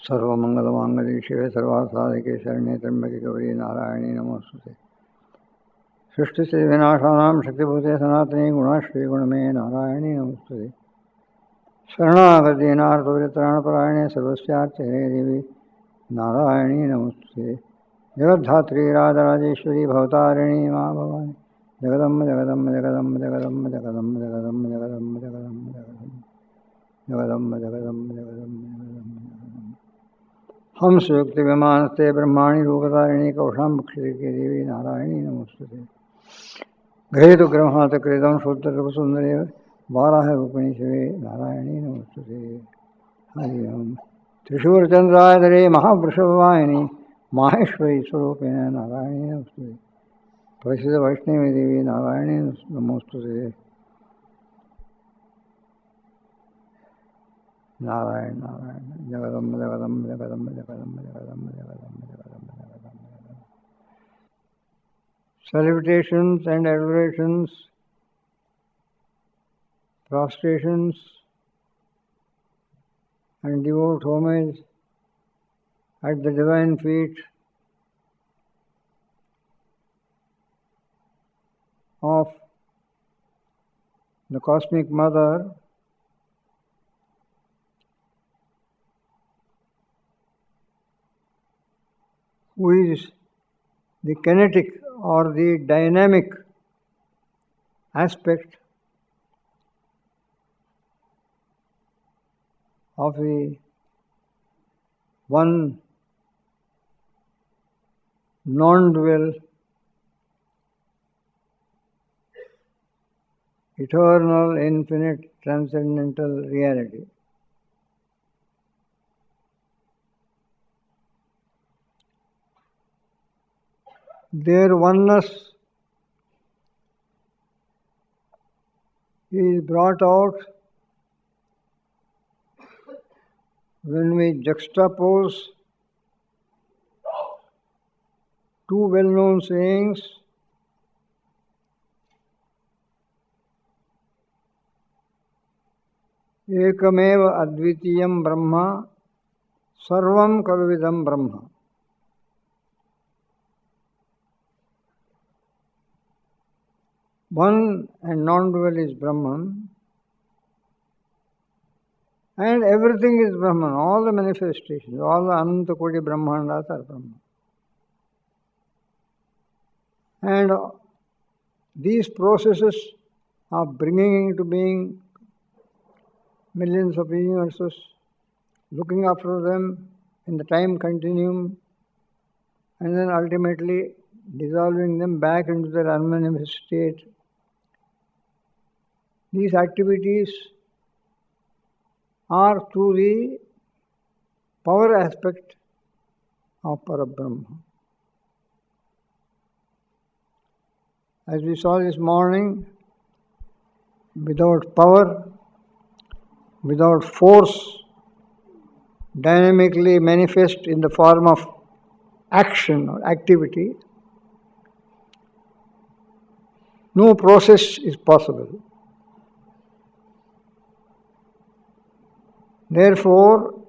सर्वमंगलमांगल्ये शिवे सर्वार्थसाधिके शरण्ये त्र्यंबके गौरी नारायणी नमोस्तुते। सृष्टिस्थिति विनाशानां शक्तिभूते सनातने गुणाश्री गुणमये नारायणी नमोस्तुते। शरणागतदीनार्तपरित्राणपरायणे सर्वस्यार्थे देवी नारायणी नमोस्तुते। जगद्धात्री राजराजेश्वरी भवतारिणी मां भवानी जगदम्ब जगदम्ब जगदम्ब जगदम्ब जगदम्ब जगदम्ब जगदम्ब जगदम्ब जगदम्ब जगदम्ब जगदम्ब जगदम्ब हम सुयुक्ति विमानस्ते ब्रह्माणी रूपधारिणी कौशाम्ब क्षीर देवी नारायणी नमोस्तुते। गृहीतु गृहात कृतं शुद्ध सुंदरे वाराह रूपिणी शिवे नारायणी नमोस्तुते। हरि ओम। त्रिशूलचंद्रायधरे महावृषभवाहिनी माहेश्वरी स्वरूपिणे नारायणी नमोस्तुते। प्रसिद्ध वैष्णवी देवी नारायणी नमोस्तुते। नारायण नारायण जगदम्ब जगदम्ब जगदम्ब जगदम्ब जगदम्ब जगदम्ब जगदम्ब जगदम्ब। Salutations and adorations, prostrations and devout homage at the divine feet of the Cosmic Mother, who is the kinetic or the dynamic aspect of the one non-dual, eternal, infinite, transcendental reality. Their oneness is brought out when we juxtapose two well-known sayings, Ekameva Advitiyam Brahma Sarvam Kalvidam Brahma. One and non-dual is Brahman, and everything is Brahman, all the manifestations, all the Ananta Koti Brahmandas are Brahman. And these processes of bringing into being millions of universes, looking after them in the time continuum, and then ultimately dissolving them back into their unmanifest state. These activities are through the power aspect of Parabrahma. As we saw this morning, without power, without force, dynamically manifest in the form of action or activity, no process is possible. Therefore,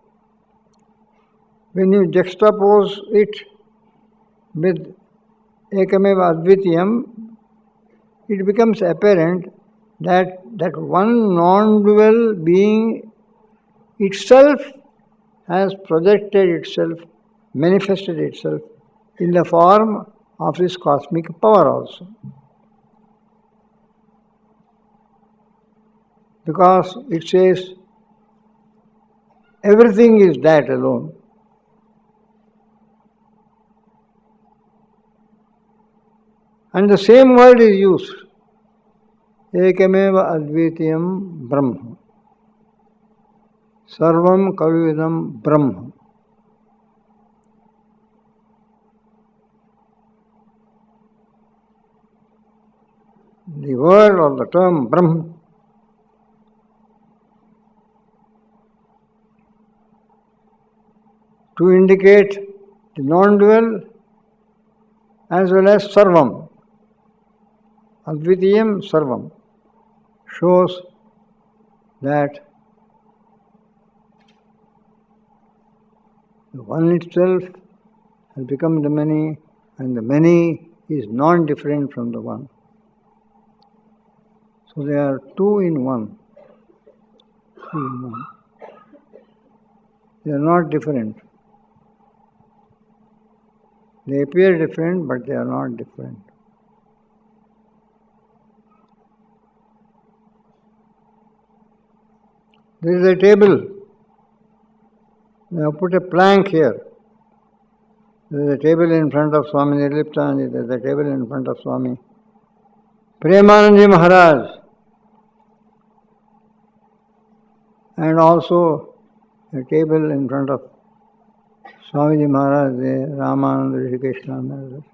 when you juxtapose it with Ekameva Advitiyam, it becomes apparent that one non-dual being itself has projected itself, manifested itself in the form of this cosmic power also. Because it says everything is that alone. And the same word is used. Ekameva Advitiyam Brahma. Sarvam Kalvidam Brahma. The word or the term Brahma to indicate the non-dual as well as Sarvam. Advitiyam Sarvam shows that The one itself has become the many, and the many is non-different from the one. So they are two in one. Two in one. They are not different. They appear different, but they are not different. There is a table. They have put a plank here. There is a table in front of Swami Nirliptanand. There is a table in front of Swami Premanandaji Maharaj. And also a table in front of Swamiji Maharaj, Ramananda Rishikeshananda.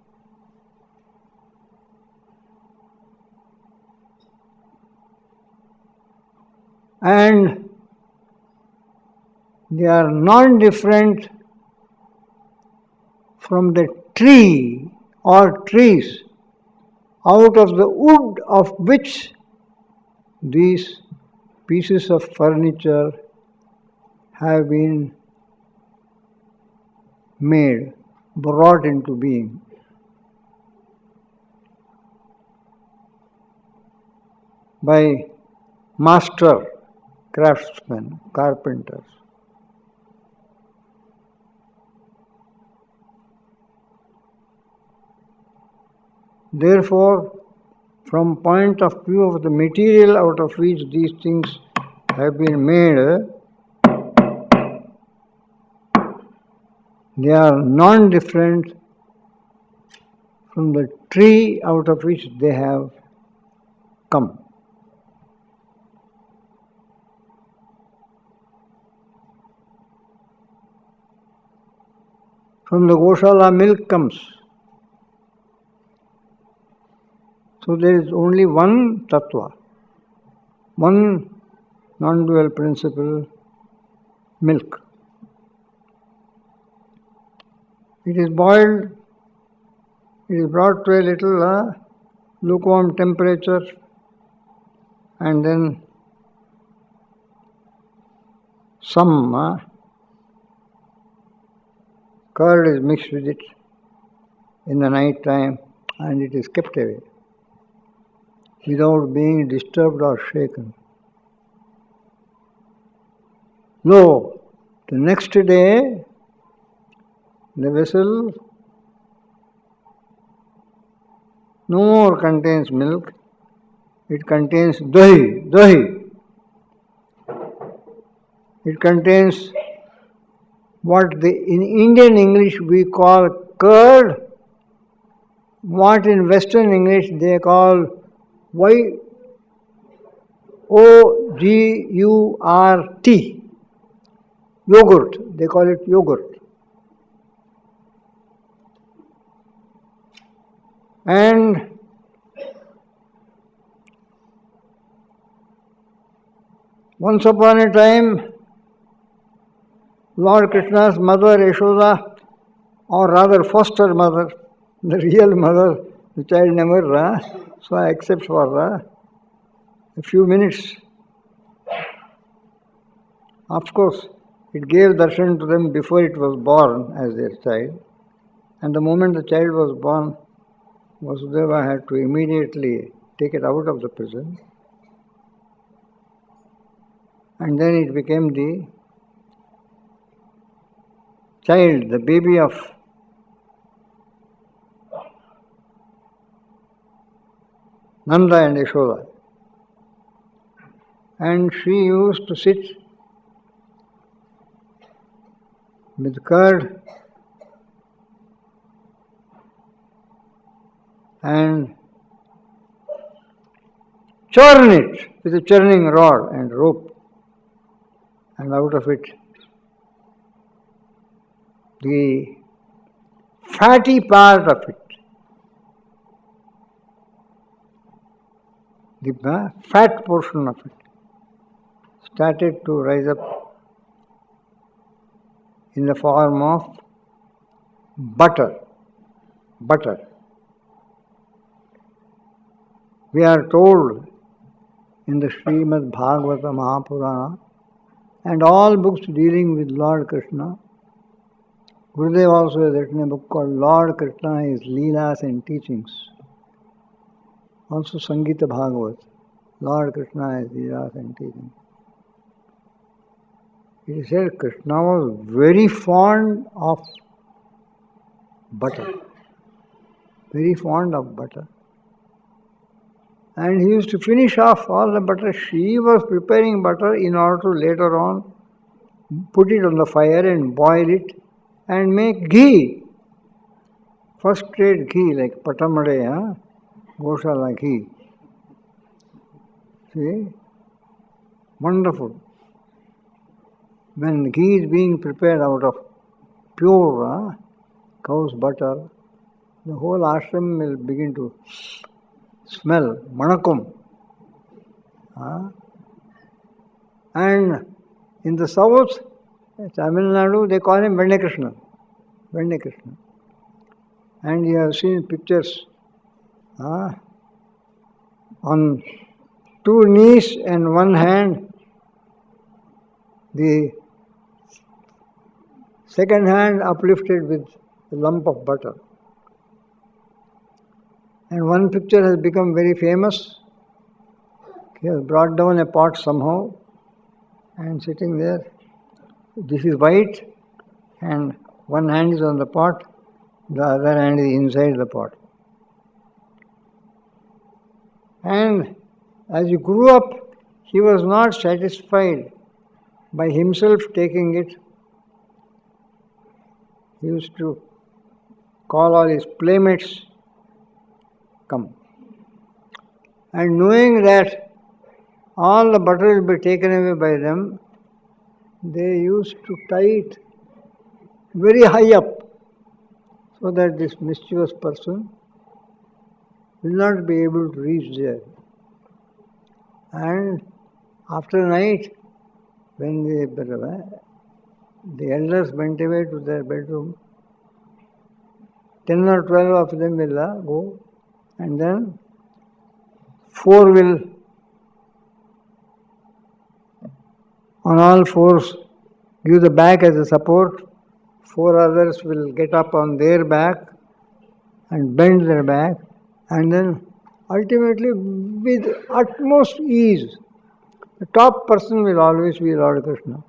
And they are non-different from the tree or trees out of the wood of which these pieces of furniture have been made, brought into being. By master craftsmen, carpenters. Therefore, from point of view of the material out of which these things have been made, they are non-different from the tree out of which they have come. From the Goshala milk comes. So there is only one tattva, one non-dual principle, milk. It is boiled, it is brought to a little lukewarm temperature, and then some curd is mixed with it in the night time, and it is kept away without being disturbed or shaken. No, the next day the vessel no more contains milk, it contains dahi. It contains what in Indian English we call curd, what in Western English they call yogurt, yogurt, they call it yogurt. And once upon a time, Lord Krishna's mother Yashoda, or rather foster mother, the real mother, the child never so except for a few minutes. Of course, it gave darshan to them before it was born as their child. And the moment the child was born, Vasudeva had to immediately take it out of the prison. And then it became the child, the baby of Nanda and Yashoda. And she used to sit with curd and churn it with a churning rod and rope, and out of it the fatty part of it, the fat portion of it, started to rise up in the form of butter. We are told in the Srimad Bhagavata Mahapurana and all books dealing with Lord Krishna Gurudev also has written a book called Lord Krishna, His Leelas and Teachings. Also Sangita Bhagavat, Lord Krishna, His Leelas and Teachings. He said Krishna was very fond of butter. Very fond of butter. And he used to finish off all the butter. She was preparing butter in order to later on put it on the fire and boil it and make ghee. First grade ghee like patamade, Goshala ghee. See? Wonderful. When ghee is being prepared out of pure cow's butter, the whole ashram will begin to smell, manakum. And in the south, Tamil Nadu, they call him Vende Krishna. Vende Krishna. And you have seen pictures on two knees and one hand, the second hand uplifted with a lump of butter. And one picture has become very famous. He has brought down a pot somehow and sitting there. This is white and one hand is on the pot, the other hand is inside the pot. And as he grew up, he was not satisfied by himself taking it. He used to call all his playmates, come. And knowing that all the butter will be taken away by them, they used to tie it very high up so that this mischievous person will not be able to reach there. And after night, when the elders went away to their bedroom, 10 or 12 of them will go, and then 4 will on all fours give the back as a support. 4 others will get up on their back and bend their back, and then ultimately with utmost ease, the top person will always be Lord Krishna.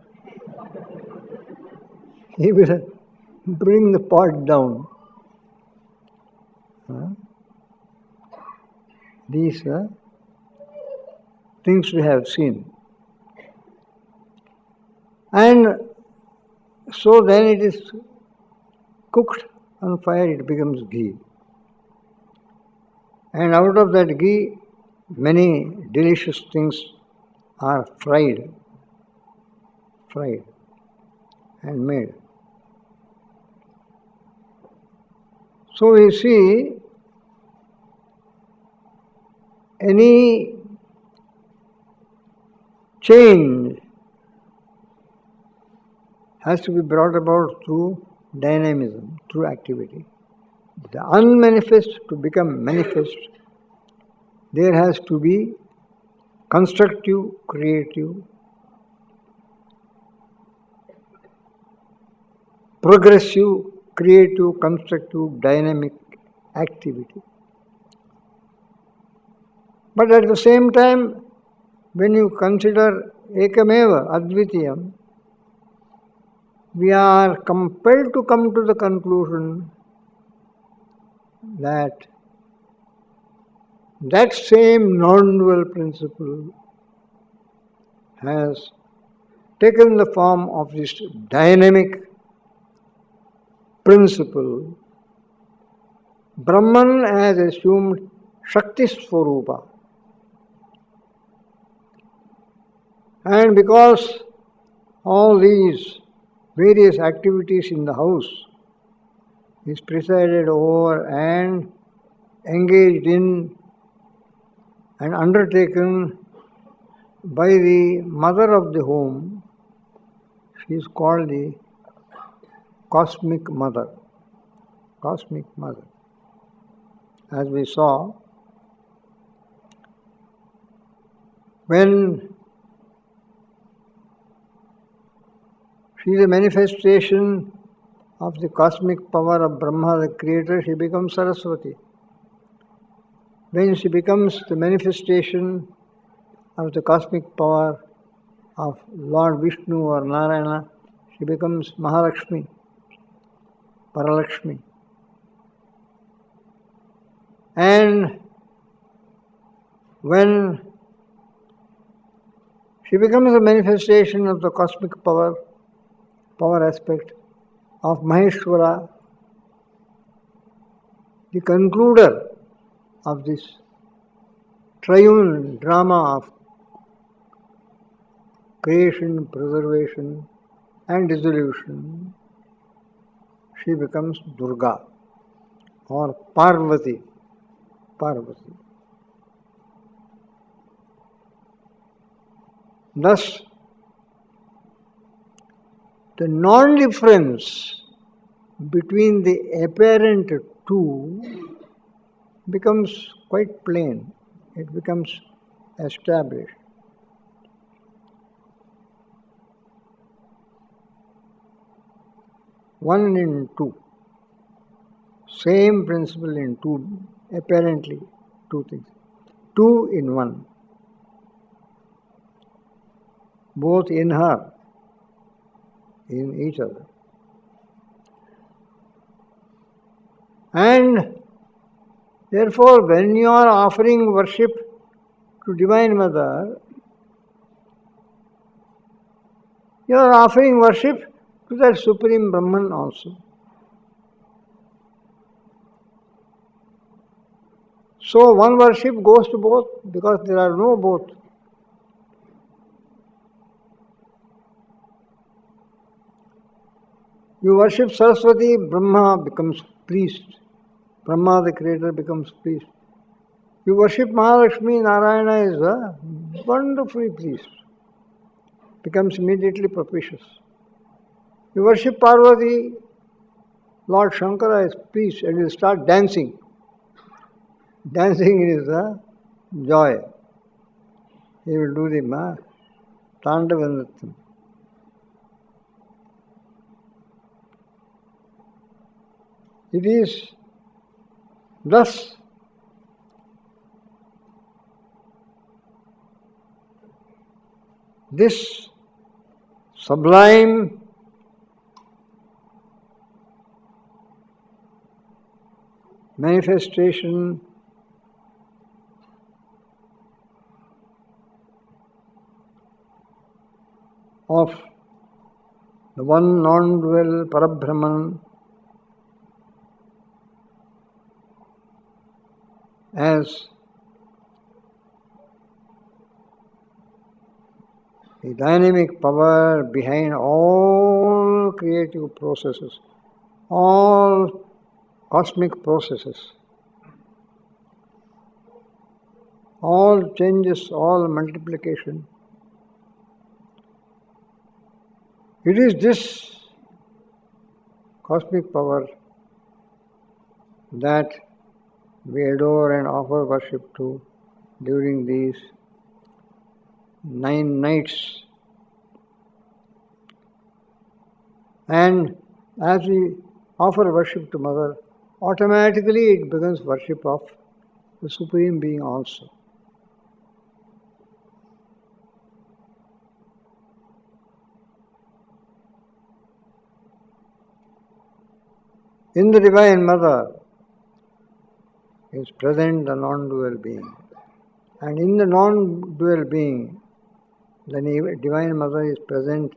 He will bring the pot down. These things we have seen. And so then it is cooked on fire, it becomes ghee. And out of that ghee, many delicious things are fried and made. So we see any change has to be brought about through dynamism, through activity. The unmanifest to become manifest, there has to be constructive, creative, progressive, creative, constructive, dynamic activity. But at the same time, when you consider Ekameva, Advitiyam, we are compelled to come to the conclusion that that same non-dual principle has taken the form of this dynamic principle. Brahman has assumed Shakti Swarupa. And because all these various activities in the house is presided over and engaged in and undertaken by the mother of the home, she is called the cosmic mother. Cosmic mother. As we saw, when she is a manifestation of the cosmic power of Brahma, the creator, she becomes Saraswati. When she becomes the manifestation of the cosmic power of Lord Vishnu or Narayana, she becomes Mahalakshmi, Paralakshmi. And when she becomes a manifestation of the cosmic power aspect of Maheshwara, the concluder of this triune drama of creation, preservation and dissolution, she becomes Durga or Parvati. Thus, the non-difference between the apparent two becomes quite plain. It becomes established. One in two. Same principle in two, apparently two things. Two in one. Both in her, in each other. And therefore, when you are offering worship to Divine Mother, you are offering worship to that Supreme Brahman also. So one worship goes to both because there are no both. You worship Saraswati, Brahma becomes priest. Brahma, the creator, becomes priest. You worship Mahalakshmi, Narayana is a wonderfully priest. Becomes immediately propitious. You worship Parvati, Lord Shankara is priest, and you start dancing. Dancing is a joy. He will do the Tandava Nrityam. It is thus this sublime manifestation of the one non-dual Parabrahman as the dynamic power behind all creative processes, all cosmic processes, all changes, all multiplication. It is this cosmic power that we adore and offer worship to during these 9 nights. And as we offer worship to Mother, automatically it becomes worship of the Supreme Being also. In the Divine Mother is present the non-dual being. And in the non-dual being, the Divine Mother is present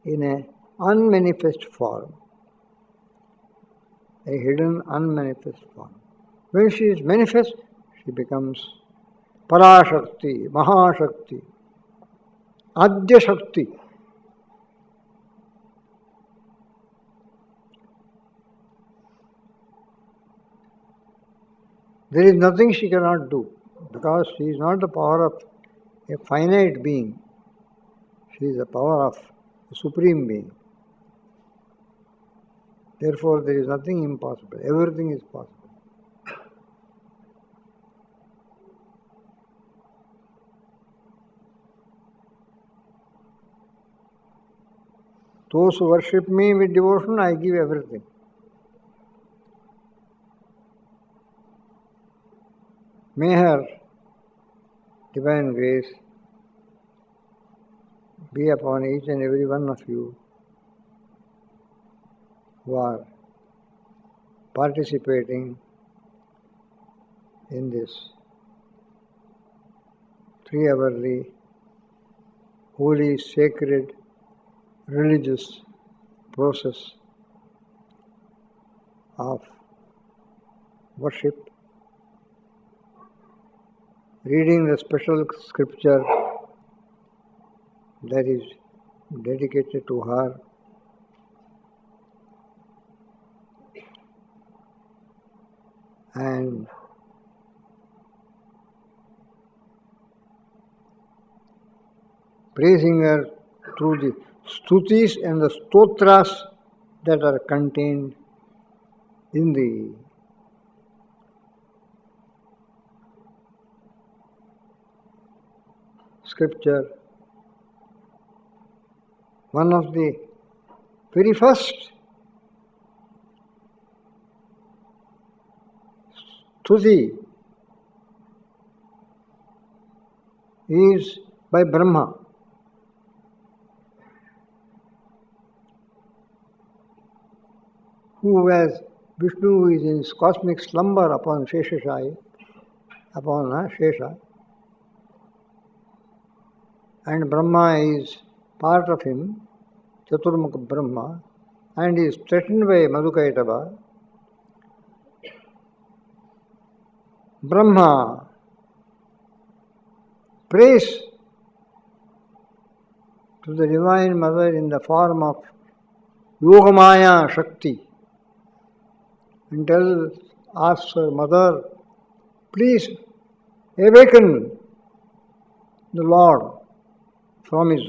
in an unmanifest form, a hidden unmanifest form. When she is manifest, she becomes Parashakti, Mahashakti, Adya Shakti. There is nothing she cannot do because she is not the power of a finite being. She is the power of the Supreme Being. Therefore, there is nothing impossible. Everything is possible. Those who worship me with devotion, I give everything. May her divine grace be upon each and every one of you who are participating in this 3-hourly, holy, sacred, religious process of worship, reading the special scripture that is dedicated to her, and praising her through the stutis and the stotras that are contained in the scripture. One of the very first stuti is by Brahma. Who, as Vishnu is in his cosmic slumber upon Sheshashai, upon Shesha, and Brahma is part of him, Chaturmukha Brahma, and is threatened by Madhukaitava. Brahma prays to the Divine Mother in the form of Yogamaya Shakti and asks her, Mother, please awaken the Lord from his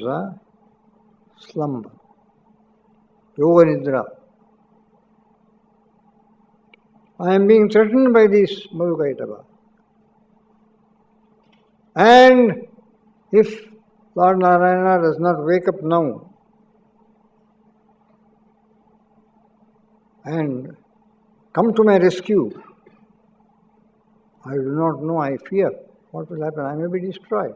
slumber, Yoga Nidra. I am being threatened by this Madhukaitava. And if Lord Narayana does not wake up now and come to my rescue, I do not know, I fear what will happen. I may be destroyed.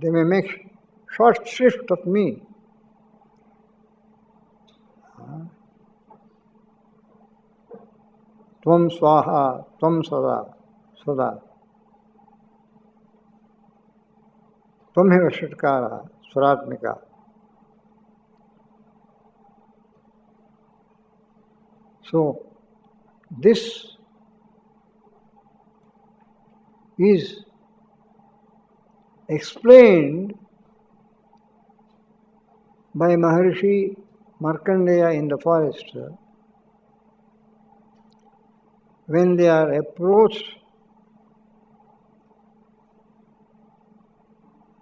They may make short shrift of me. Tvam swaha, tvam sada, sada. Tvam shatkara, swaratmika. So, this is explained by Maharishi Markandeya in the forest when they are approached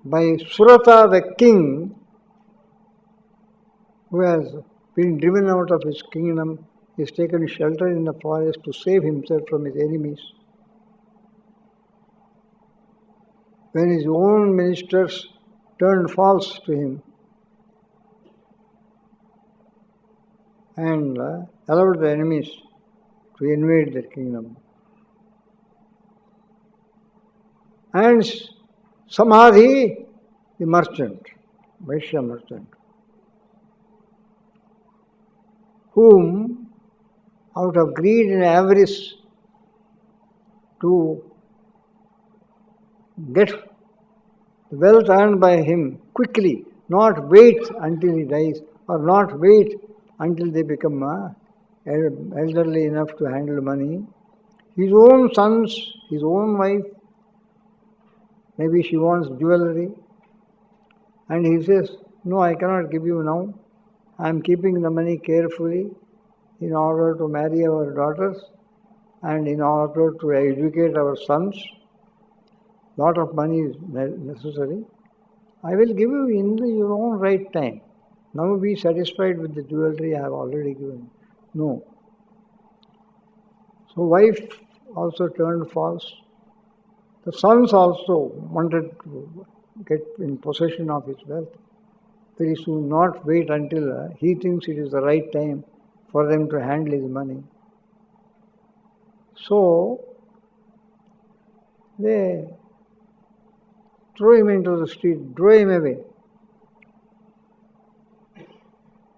by Surata the king, who has been driven out of his kingdom, is taken shelter in the forest to save himself from his enemies. When his own ministers turned false to him and allowed the enemies to invade their kingdom. And Samadhi, the merchant, Vaishya merchant, whom out of greed and avarice to get the wealth earned by him quickly, not wait until he dies or not wait until they become elderly enough to handle money. His own sons, his own wife, maybe she wants jewelry, and he says, no, I cannot give you now. I am keeping the money carefully in order to marry our daughters and in order to educate our sons. Lot of money is necessary. I will give you in your own right time. Now be satisfied with the jewelry I have already given. No. So wife also turned false. The sons also wanted to get in possession of his wealth. very soon, not wait until he thinks it is the right time for them to handle his money. So, they throw him into the street, throw him away.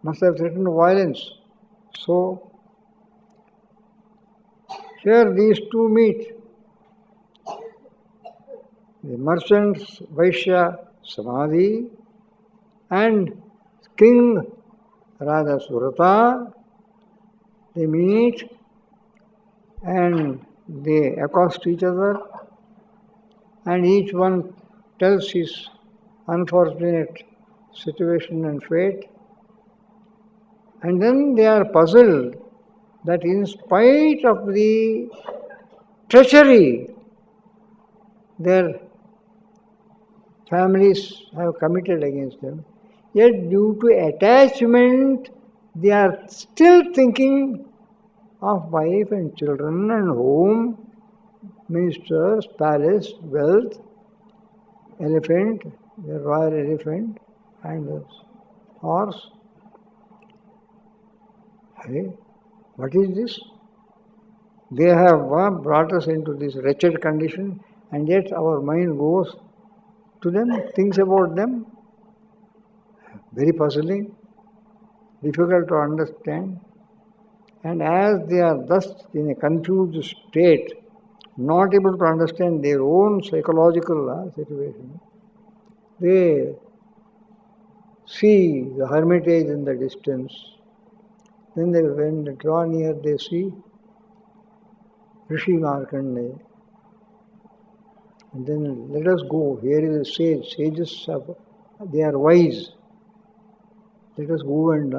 Must have threatened violence. So, here these two meet. The merchants, Vaishya, Samadhi, and King Raja Surata, they meet and they accost each other, and each one tells his unfortunate situation and fate. And then they are puzzled that in spite of the treachery their families have committed against them, yet due to attachment they are still thinking of wife and children and home, ministers, palace, wealth, elephant, the royal elephant and the horse. Hey, what is this? They have brought us into this wretched condition, and yet our mind goes to them, thinks about them. Very puzzling, difficult to understand. And as they are thus in a confused state, not able to understand their own psychological situation, they see the hermitage in the distance. Then when they draw near, they see Rishi Markandeya. And then let us go. Here is a sage. Sages they are wise. Let us go and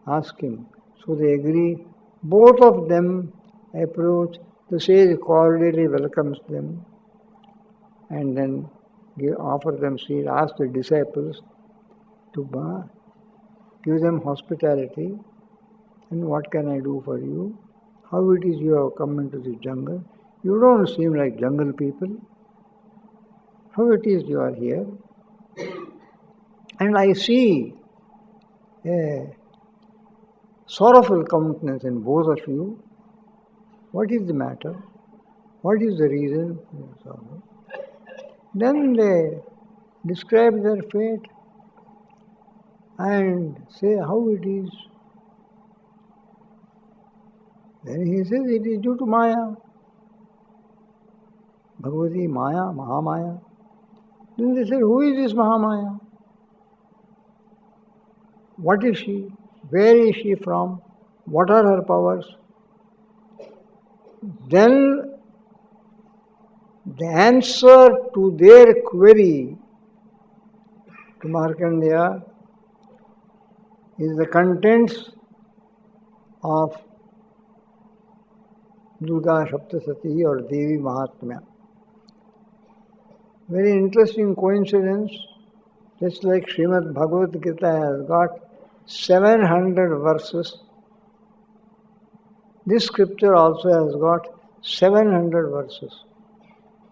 ask him. So they agree. Both of them approach. The sage cordially welcomes them and then offer them seat. Ask the disciples to give them hospitality. And what can I do for you? How it is you have come into the jungle? You don't seem like jungle people. How it is you are here? And I see a sorrowful countenance in both of you. What is the matter? What is the reason for your sorrow? Then they describe their fate and say how it is. Then he says it is due to Maya. Bhagavati Maya, Mahamaya. Then they said, who is this Mahamaya? What is she? Where is she from? What are her powers? Then the answer to their query to Markandeya is the contents of Durga Saptasati or Devi Mahatmya. Very interesting coincidence, just like Srimad Bhagavad Gita has got 700 verses, this scripture also has got 700 verses.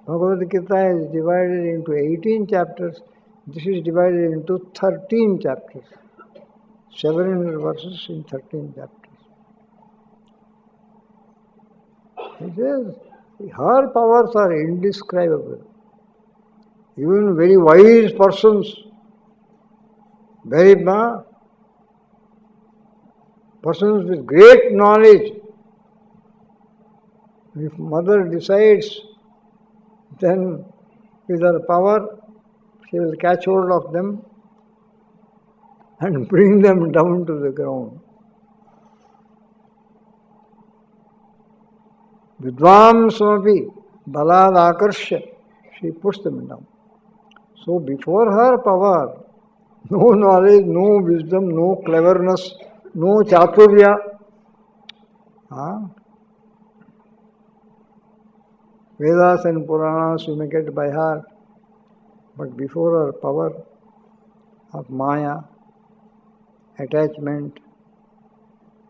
Bhagavad Gita is divided into 18 chapters, this is divided into 13 chapters. 700 verses in 13 chapters. He says, her powers are indescribable. Even very wise persons, persons with great knowledge, if mother decides, then with her power, she will catch hold of them and bring them down to the ground. Vidvamsamapi balad akarsha, she puts them down. So before her power, no knowledge, no wisdom, no cleverness, no chaturya. Vedas and Puranas you may get by heart, but before her power of Maya, attachment,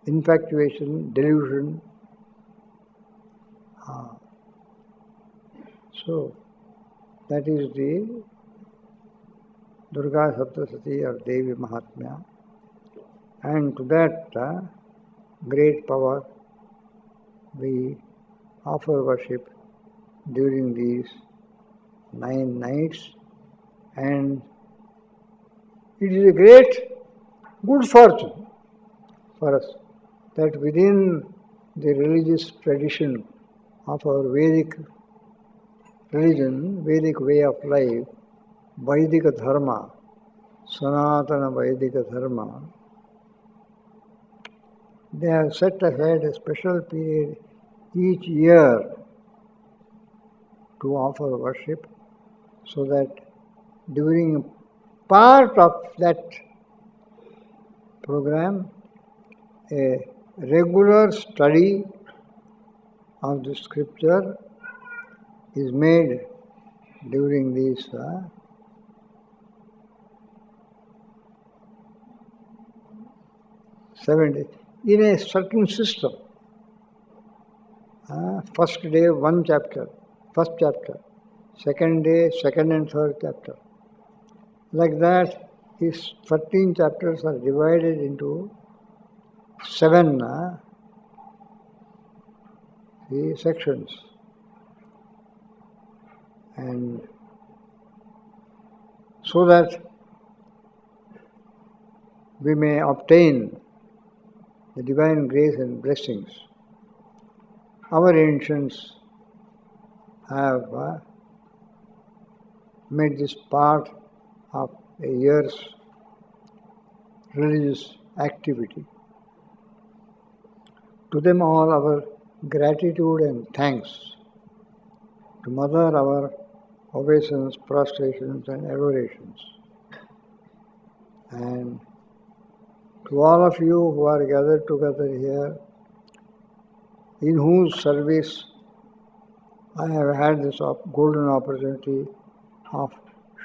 infatuation, delusion. So that is the Durga Saptasati or Devi Mahatmya, and to that great power we offer worship during these 9 nights, and it is a great good fortune for us that within the religious tradition of our Vedic religion, Vedic way of life, Vaidika Dharma, Sanatana Vaidika Dharma, they have set aside a special period each year to offer worship, so that during part of that program, a regular study of the scripture is made during these 7 days in a certain system. First day, one chapter, first chapter. Second day, second and third chapter. Like that, these 13 chapters are divided into 7 sections. And so that we may obtain the divine grace and blessings. Our ancients have made this part of a year's religious activity. To them all our gratitude and thanks. To Mother our obeisance, prostrations and adorations. And to all of you who are gathered together here, in whose service I have had this golden opportunity of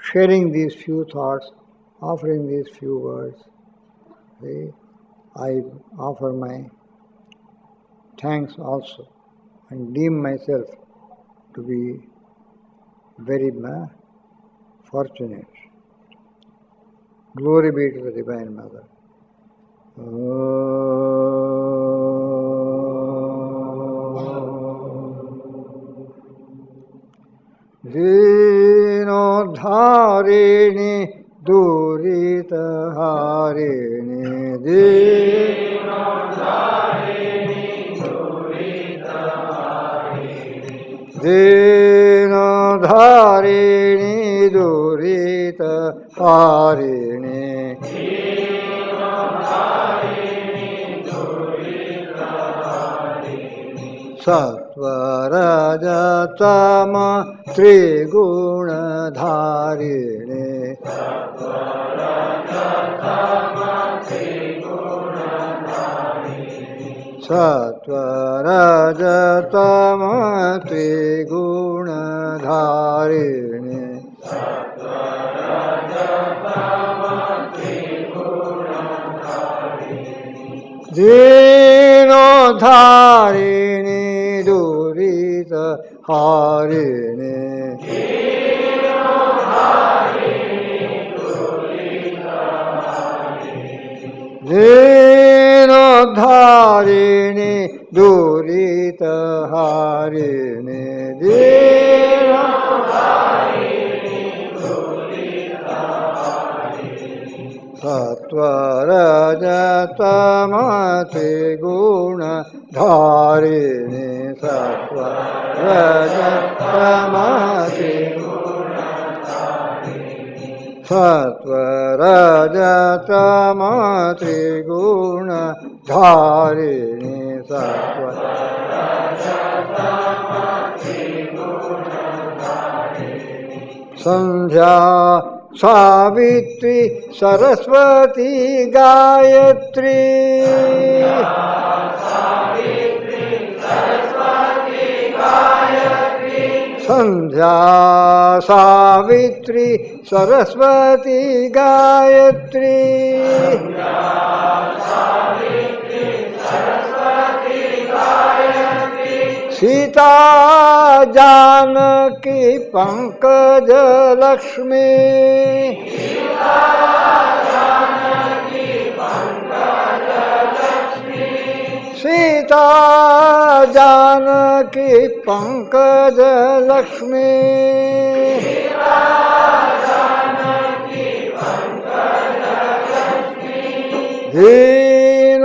sharing these few thoughts, offering these few words. I offer my thanks also and deem myself to be very fortunate. Glory be to the Divine Mother. Dino-dharini durita-harini Dino-dharini durita-harini Sattva-raja-tama triguna-dharini Sattva-raja-tama triguna-dharini Dino-dharini durita-harini Dino-dharini durita-harini Sattva-raja-tama triguna-dharini Sattva-raja-tama Sattva-raja-tama triguna-dharini Sandhya Savitri Saraswati Gayatri Sandhya Savitri Saraswati Gayatri Sita Janaki Pankaj Lakshmi, Sita Janaki Pankaj Lakshmi,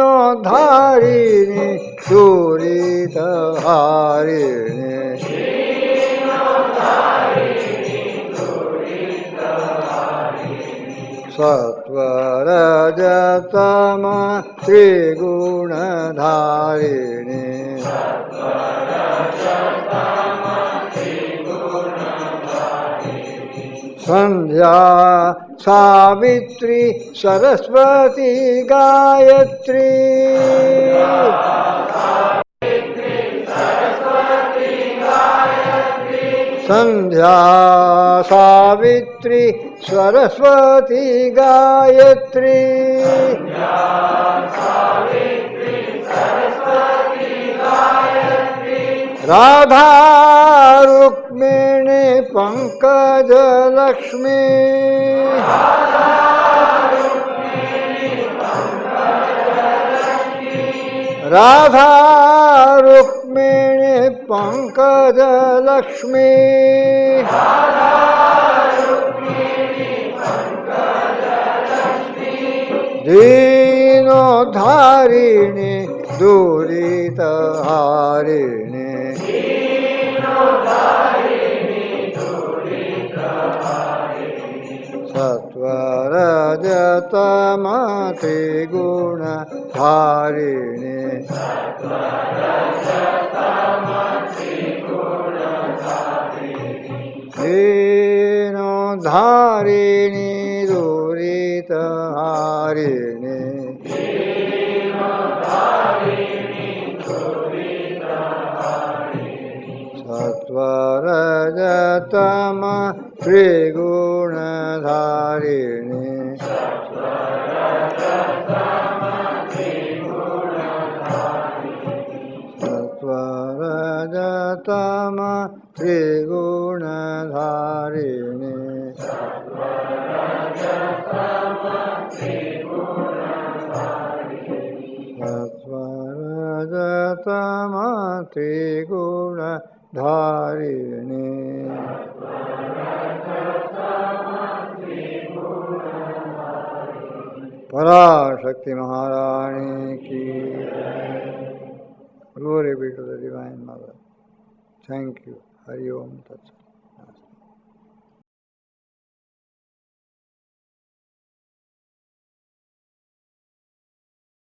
दीनोद्धारिणी दुरितहारिणी, सत्वरजतम त्रिगुणधारिणी, संध्या सावित्री सरस्वती गायत्री, संध्या सावित्री सरस्वती गायत्री, राधा रुक्मिणी पंकज लक्ष्मी, राधा रुक्मिणी पंकज लक्ष्मी, दीनोद्धारिणी दुरितहारिणी, सत्वरजतम त्रिगुणधारिणी, दीनोद्धारिणी दुरितहारिणी, सत्वरजतम त्रिगुणधारिणी, सत्वरजतम त्रिगुणधारिणी, सत्वरजतम त्रिगुणधारिणी, पराशक्ति महारानी की। Glory be to the Divine Mother. Thank you. Hari Om Tat Sat.